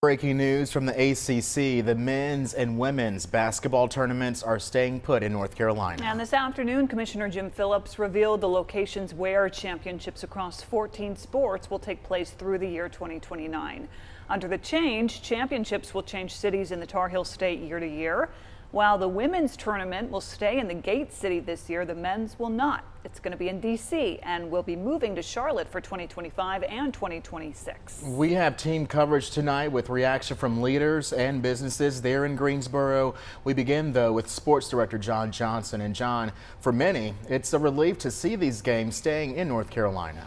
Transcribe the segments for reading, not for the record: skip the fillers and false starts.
Breaking news from the ACC, the men's and women's basketball tournaments are staying put in North Carolina. And this afternoon, Commissioner Jim Phillips revealed the locations where championships across 14 sports will take place through the year 2029. Under the change, championships will change cities in the Tar Heel State year to year. While the women's tournament will stay in the Gate City this year, the men's will not. It's going to be in D.C. and will be moving to Charlotte for 2025 and 2026. We have team coverage tonight with reaction from leaders and businesses there in Greensboro. We begin, though, with Sports Director John Johnson. And John, for many, it's a relief to see these games staying in North Carolina.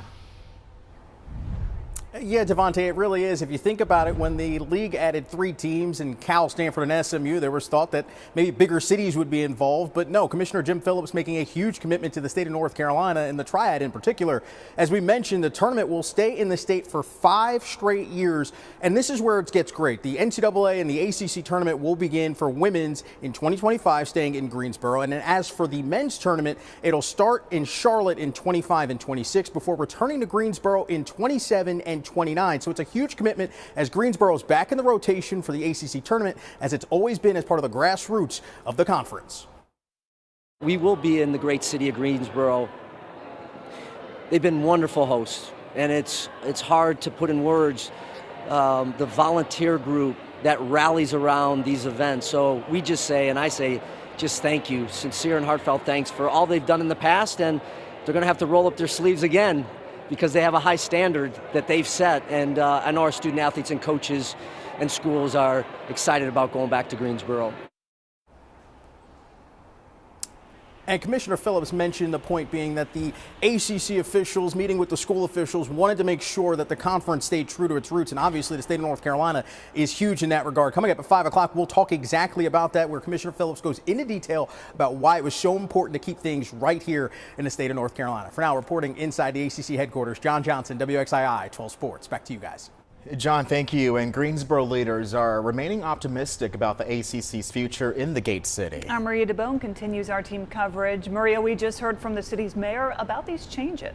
Yeah, Devontae, it really is. If you think about it, when the league added 3 teams in Cal, Stanford, and SMU, there was thought that maybe bigger cities would be involved. But no, Commissioner Jim Phillips making a huge commitment to the state of North Carolina and the Triad in particular. As we mentioned, the tournament will stay in the state for 5 straight years. And this is where it gets great. The NCAA and the ACC tournament will begin for women's in 2025, staying in Greensboro. And then as for the men's tournament, it'll start in Charlotte in 25 and 26 before returning to Greensboro in 27 and 29. So it's a huge commitment as Greensboro is back in the rotation for the ACC tournament, as it's always been as part of the grassroots of the conference. We will be in the great city of Greensboro. They've been wonderful hosts, and it's hard to put in words the volunteer group that rallies around these events. So we just say, and I say, just thank you, sincere and heartfelt thanks for all they've done in the past, and they're going to have to roll up their sleeves again, because they have a high standard that they've set. And I know our student athletes and coaches and schools are excited about going back to Greensboro. And Commissioner Phillips mentioned the point being that the ACC officials meeting with the school officials wanted to make sure that the conference stayed true to its roots. And obviously the state of North Carolina is huge in that regard. Coming up at 5 o'clock, we'll talk exactly about that, where Commissioner Phillips goes into detail about why it was so important to keep things right here in the state of North Carolina. For now, reporting inside the ACC headquarters, John Johnson, WXII 12 Sports. Back to you guys. John, thank you. And Greensboro leaders are remaining optimistic about the ACC's future in the Gate City. Maria DeBone continues our team coverage. Maria, we just heard from the city's mayor about these changes.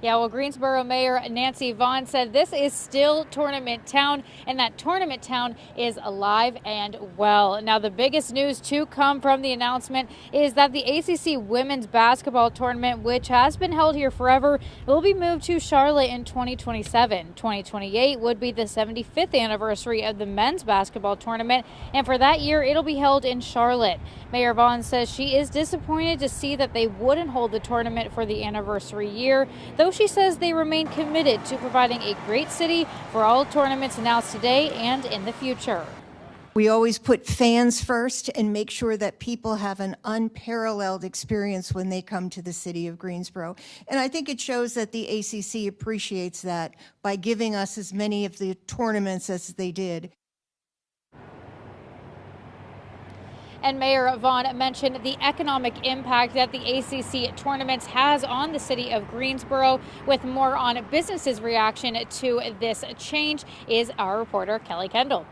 Yeah, well, Greensboro Mayor Nancy Vaughn said this is still tournament town, and that tournament town is alive and well. Now, the biggest news to come from the announcement is that the ACC women's basketball tournament, which has been held here forever, will be moved to Charlotte in 2027. 2028 would be the 75th anniversary of the men's basketball tournament, and for that year, it'll be held in Charlotte. Mayor Vaughn says she is disappointed to see that they wouldn't hold the tournament for the anniversary year, though she says they remain committed to providing a great city for all tournaments announced today and in the future. We always put fans first and make sure that people have an unparalleled experience when they come to the city of Greensboro. And I think it shows that the ACC appreciates that by giving us as many of the tournaments as they did. And Mayor Vaughn mentioned the economic impact that the ACC tournaments has on the city of Greensboro. With more on businesses' reaction to this change is our reporter Kelly Kendall.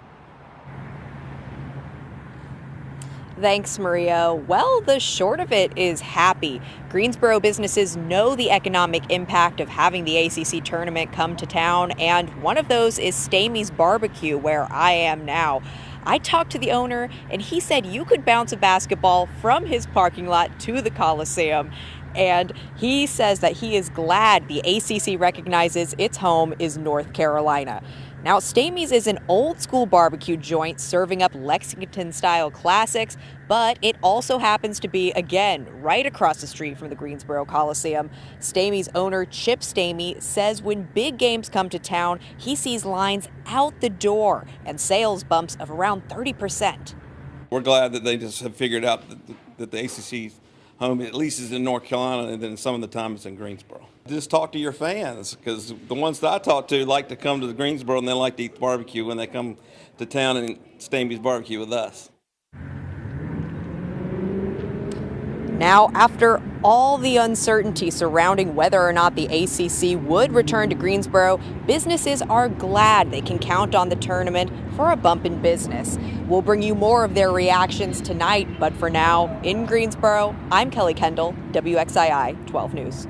Thanks, Maria. Well, the short of it is happy. Greensboro businesses know the economic impact of having the ACC tournament come to town, and one of those is Stamey's Barbecue, where I am now. I talked to the owner, and he said you could bounce a basketball from his parking lot to the Coliseum. And he says that he is glad the ACC recognizes its home is North Carolina. Now, Stamey's is an old-school barbecue joint serving up Lexington-style classics, but it also happens to be, again, right across the street from the Greensboro Coliseum. Stamey's owner, Chip Stamey, says when big games come to town, he sees lines out the door and sales bumps of around 30%. We're glad that they just have figured out that the ACC's home at least is in North Carolina, and then some of the time it's in Greensboro. Just talk to your fans, because the ones that I talk to like to come to the Greensboro, and they like to eat the barbecue when they come to town and Stamey's Barbecue with us. Now, after all the uncertainty surrounding whether or not the ACC would return to Greensboro, businesses are glad they can count on the tournament for a bump in business. We'll bring you more of their reactions tonight, but for now, in Greensboro, I'm Kelly Kendall, WXII 12 News.